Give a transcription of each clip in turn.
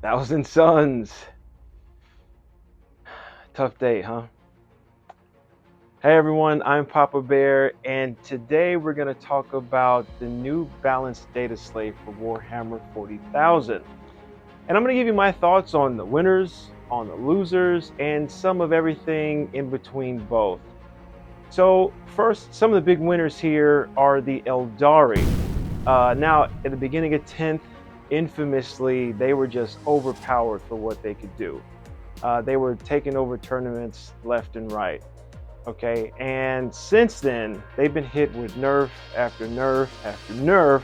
Thousand Suns. Tough day, huh? Hey everyone, I'm Papa Bear, and today we're going to talk about the new Balance Dataslate for Warhammer 40,000. And I'm going to give you my thoughts on the winners, on the losers, and some of everything in between both. So first, some of the big winners here are the Eldari. Now, at the beginning of 10th, infamously, they were just overpowered for what they could do. They were taking over tournaments left and right. Okay, and since then, they've been hit with nerf after nerf after nerf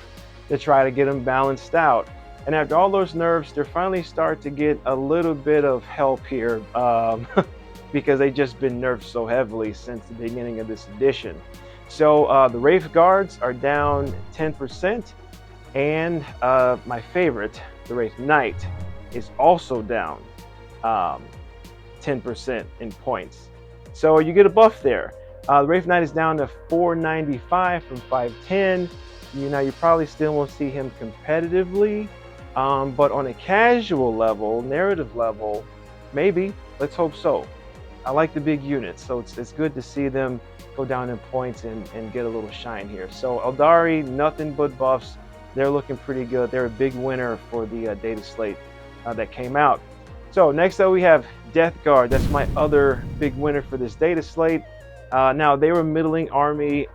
to try to get them balanced out. And after all those nerfs, they're finally starting to get a little bit of help here because they've just been nerfed so heavily since the beginning of this edition. So the Wraith Guards are down 10%, and my favorite, the Wraith Knight, is also down 10% in points. So you get a buff there. The Wraith Knight is down to 495 from 510. Now you probably still won't see him competitively, but on a casual level, narrative level, maybe. Let's hope so. I like the big units, so it's good to see them go down in points and get a little shine here. So Eldari, nothing but buffs. They're looking pretty good. They're a big winner for the data slate that came out. So next up we have Death Guard. That's my other big winner for this data slate. Now they were middling army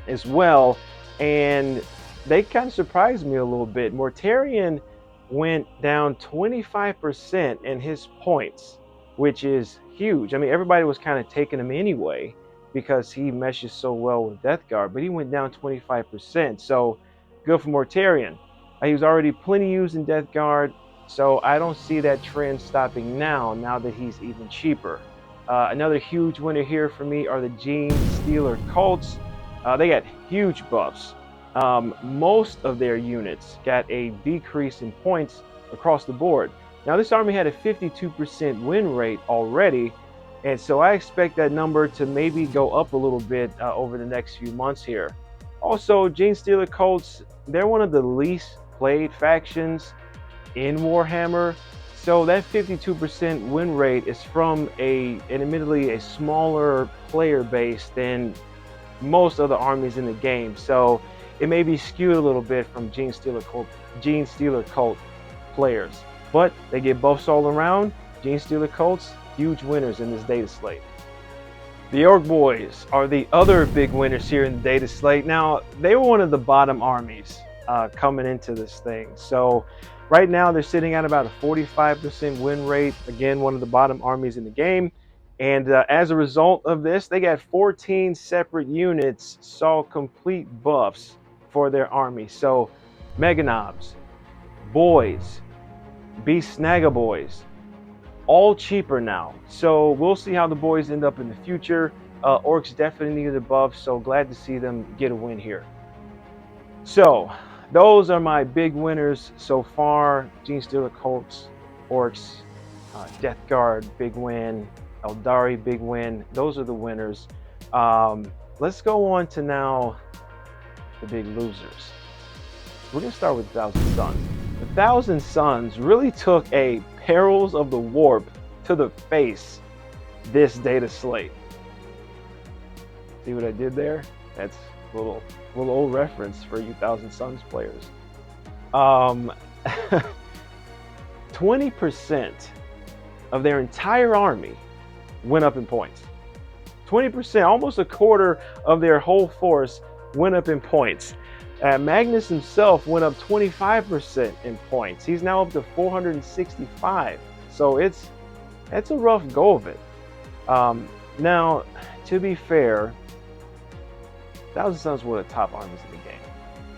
as well, and they kind of surprised me a little bit. Mortarion went down 25% in his points, which is huge. I mean, everybody was kind of taking him anyway because he meshes so well with Death Guard, but he went down 25%. So good for Mortarion. He was already plenty used in Death Guard, so I don't see that trend stopping now that he's even cheaper. Another huge winner here for me are the Gene Stealer Cults. They got huge buffs. Most of their units got a decrease in points across the board. Now this army had a 52% win rate already, and so I expect that number to maybe go up a little bit over the next few months here. Also, Gene Stealer Cults, they're one of the least played factions in Warhammer, so that 52% win rate is from admittedly a smaller player base than most other armies in the game. So it may be skewed a little bit from Gene Stealer Cult players, but they get buffs all around. Gene Stealer Cults, huge winners in this data slate. The Orc Boys are the other big winners here in the data slate. Now, they were one of the bottom armies coming into this thing. So right now they're sitting at about a 45% win rate. Again, one of the bottom armies in the game. And as a result of this, they got 14 separate units saw complete buffs for their army. So Meganobs, Boys, Beast Snagga Boys, all cheaper now. So we'll see how the boys end up in the future. Orcs definitely needed a buff, so glad to see them get a win here. So those are my big winners so far. Gene Stealer Cults, Orcs, Death Guard, big win. Eldari, big win. Those are the winners. Let's go on to now the big losers. We're going to start with 1,000 Suns. The 1,000 Suns really took a Perils of the Warp to the face this data slate. See what I did there? That's a little old reference for you 1,000 Suns players. 20% of their entire army went up in points. 20%, almost a quarter of their whole force went up in points. Magnus himself went up 25% in points. He's now up to 465. So that's a rough go of it. Now, to be fair, 1,000 Suns were the top armies in the game.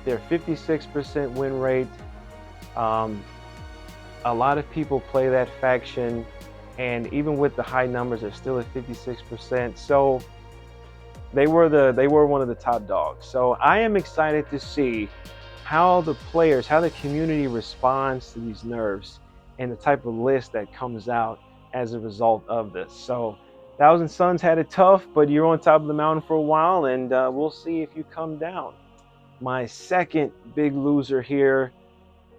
They're 56% win rate. A lot of people play that faction, and even with the high numbers, they're still at 56%. So they were one of the top dogs. So I am excited to see how the players, how the community responds to these nerfs and the type of list that comes out as a result of this. So 1,000 Suns had it tough, but you're on top of the mountain for a while, and we'll see if you come down. My second big loser here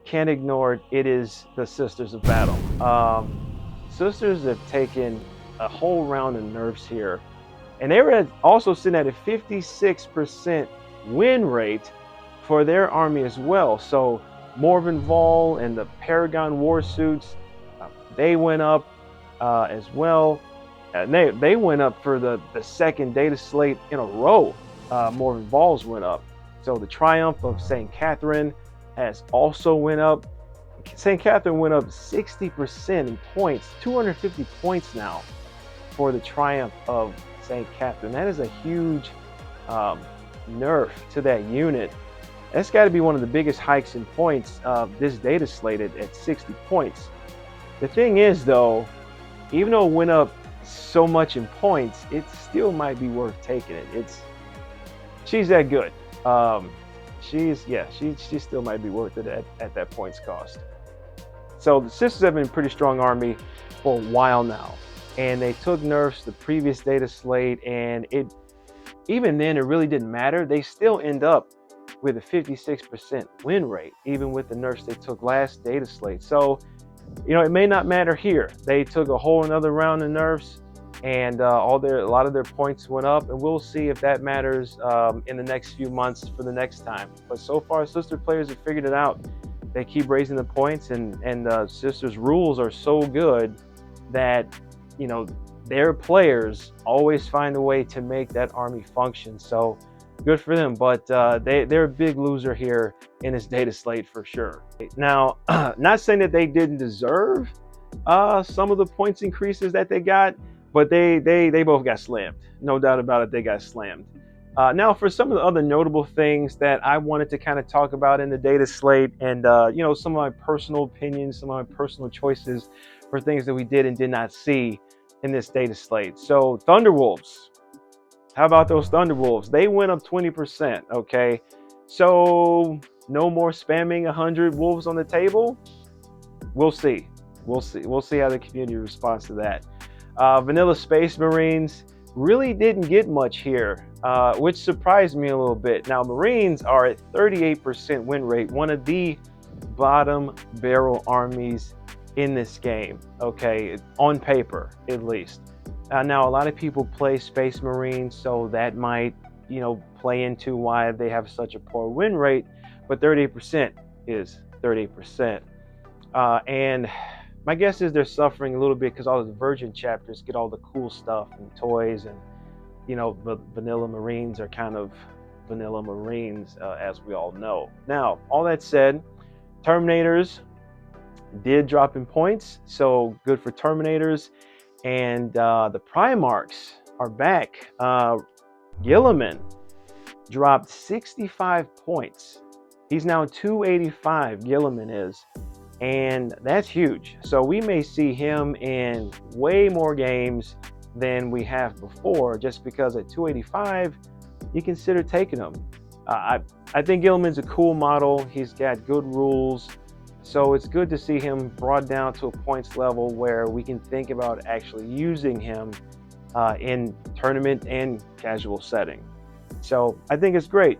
can't ignore it. It is the Sisters of Battle. Sisters have taken a whole round of nerfs here, and they were also sitting at a 56% win rate for their army as well. So Morven Vol and the Paragon war suits, they went up as well. And they went up for the second data slate in a row. Morven Vols went up. So the Triumph of St. Catherine has also went up. St. Catherine went up 60% in points, 250 points now for the Triumph of St. Catherine. That is a huge nerf to that unit. That's got to be one of the biggest hikes in points of this data slated at 60 points. The thing is, though, even though it went up so much in points, it still might be worth taking it. She's that good. She still might be worth it at that points cost. So the Sisters have been a pretty strong army for a while now, and they took nerfs the previous data slate, and even then it really didn't matter. They still end up with a 56% win rate, even with the nerfs they took last data slate. So, it may not matter here. They took a whole another round of nerfs, and a lot of their points went up, and we'll see if that matters in the next few months for the next time. But so far, Sister players have figured it out. They keep raising the points, and Sisters rules are so good that their players always find a way to make that army function. So good for them, but they're a big loser here in this data slate for sure. Now, not saying that they didn't deserve some of the points increases that they got, but they both got slammed. No doubt about it, they got slammed. Now, for some of the other notable things that I wanted to kind of talk about in the data slate, and some of my personal opinions, some of my personal choices for things that we did and did not see in this data slate. So Thunderwolves. How about those Thunderwolves? They went up 20%, okay? So no more spamming 100 wolves on the table? We'll see. We'll see how the community responds to that. Vanilla Space Marines really didn't get much here, which surprised me a little bit. Now, Marines are at 38% win rate, one of the bottom barrel armies in this game, okay? On paper, at least. Now, a lot of people play Space Marines, so that might, play into why they have such a poor win rate, but 38% is 38%. And my guess is they're suffering a little bit because all the Virgin chapters get all the cool stuff and toys, and, the vanilla Marines are kind of vanilla Marines, as we all know. Now, all that said, Terminators did drop in points, so good for Terminators. And the Primarchs are back. Gilliman dropped 65 points. He's now 285, Gilliman is. And that's huge. So we may see him in way more games than we have before, just because at 285, you consider taking him. I think Gilliman's a cool model. He's got good rules. So it's good to see him brought down to a points level where we can think about actually using him in tournament and casual setting. So I think it's great.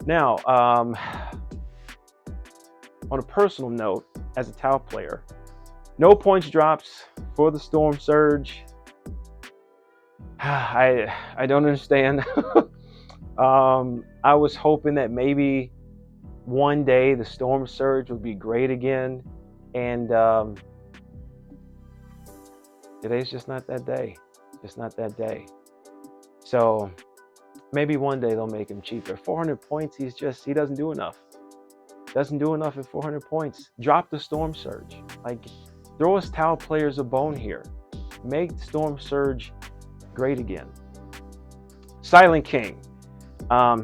Now, on a personal note, as a Tau player, no points drops for the Storm Surge. I don't understand. I was hoping that maybe one day the Storm Surge would be great again, and today's just not that day. Just not that day. So maybe one day they'll make him cheaper. 400 points, he doesn't do enough. Doesn't do enough at 400 points. Drop the Storm Surge. Throw us Tau players a bone here. Make Storm Surge great again. Silent King.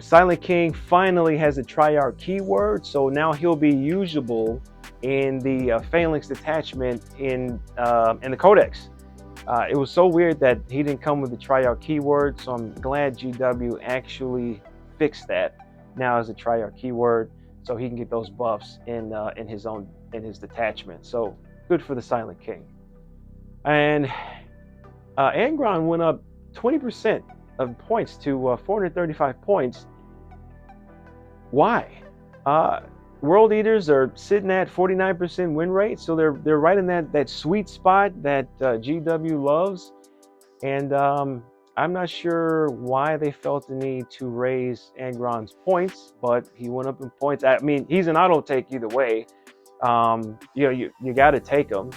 Silent King finally has a Triarch keyword, so now he'll be usable in the Phalanx detachment in the Codex. It was so weird that he didn't come with the Triarch keyword, so I'm glad GW actually fixed that now as a Triarch keyword, so he can get those buffs in his detachment. So good for the Silent King. And Angron went up 20% of points to 435 points. Why? World Eaters are sitting at 49% win rate, so they're right in that sweet spot that GW loves. And I'm not sure why they felt the need to raise Angron's points, but he went up in points. I mean, he's an auto take either way. You know, you got to take him.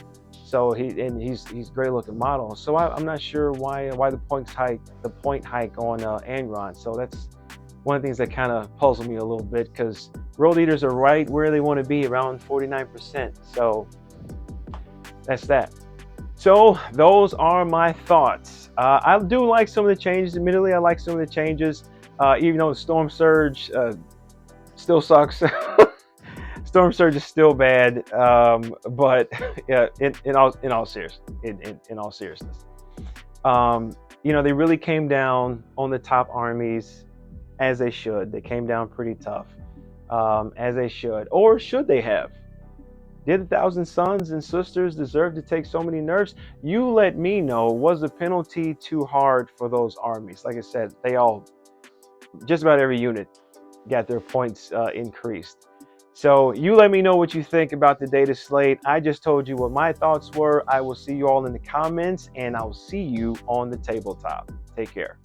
So he's great looking model. So I'm not sure why the point hike on Angron. So that's one of the things that kind of puzzled me a little bit, because World Eaters are right where they want to be, around 49%. So that's that. So those are my thoughts. I do like some of the changes. Admittedly, I like some of the changes. Even though the Storm Surge still sucks. Storm Surge is still bad. But yeah, in all seriousness, you know, they really came down on the top armies, as they should. They came down pretty tough, as they should. Or should they have? Did 1,000 Sons and Sisters deserve to take so many nerfs? You let me know. Was the penalty too hard for those armies? Like I said, they all, just about every unit, got their points increased. So you let me know what you think about the data slate. I just told you what my thoughts were. I will see you all in the comments, and I'll see you on the tabletop. Take care.